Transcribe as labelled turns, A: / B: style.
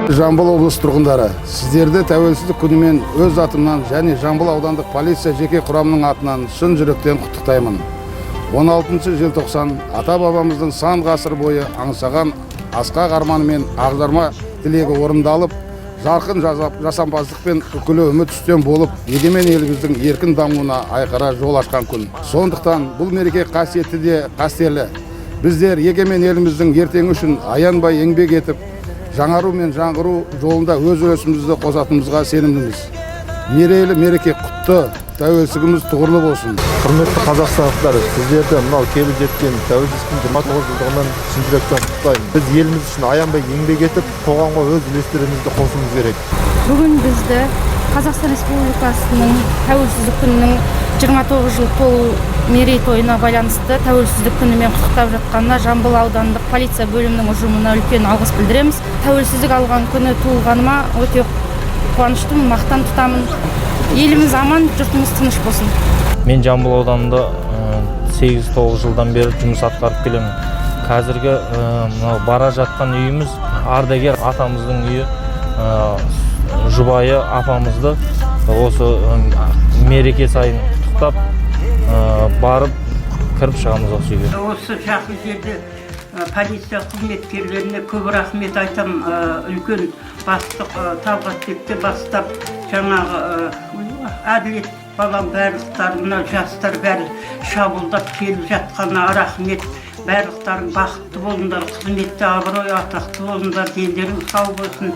A: Жамбыл облысы тұрғындары, сіздерді тәуелсіздік күнімен өз атымнан және Жамбыл аудандық полиция жеке құрамының атынан шын жүректен құттықтаймын. 16 желтоқсан ата-бабамыздың сан ғасыр бойы аңсаған асқақ арманы мен ағдарма тілегі орындалып, жарқын жасампаздық пен үкілі үміт үстем болып, егемен еліміздің еркін дамуына айқара жол ашқан күн. Сондықтан бұл мереке қасиетті де қастерлі. Біздер егемен еліміздің ертеңі үшін аянбай еңбек етіп, жаңару мен жаңғыру жолында өз үлесімізді қосатынымызға сенімдіміз. Мерейлі мереке құтты, тәуелсіздігіміз тұғырлы болсын.
B: Құрметті қазақстандықтар, сіздерді мынау келіп жеткен тәуелсіздіктің 29 жылдығынан шын жүректен құттықтаймын. Біз еліміз үшін аянбай еңбек етіп, қоғамға өз үлестерімізді қосуымыз керек.
C: Бүгін бізді Қазақстан Республикасының тәуелсіздік күнінің 29 жыл толу мерейтойына байланысты тәуелсіздік күнімен құттықтап жатқанына Жамбыл аудандық полиция бөлімінің ұжымына үлкен алғыс білдіреміз. Тәуелсіздік алған күні туылғаныма өте қуаныштымын, мақтан тұтамын. Еліміз аман, жұртымыз тыныш болсын.
D: Мен Жамбыл ауданында 8-9 жылдан бері жұмыс атқарып келемін. Қазіргі бара жатқан үйіміз ардагер атамыздың үйі. Жұбайы апамызды осы мереке сайын құттықтап барып кіріп шығамыз осы үйге.
E: Осы жақын жерде полиция қызметкерлеріне көп рахмет айтам. Үлкен бастық Талғатбекте бастап жаңағы әділет балам барлықтарына жастар бәрі шабуылдап келіп жатқанына рахмет. Барлықтарың бақытты болыңдар, қызметте абырой атақты болыңдар, дендерің сау болсын.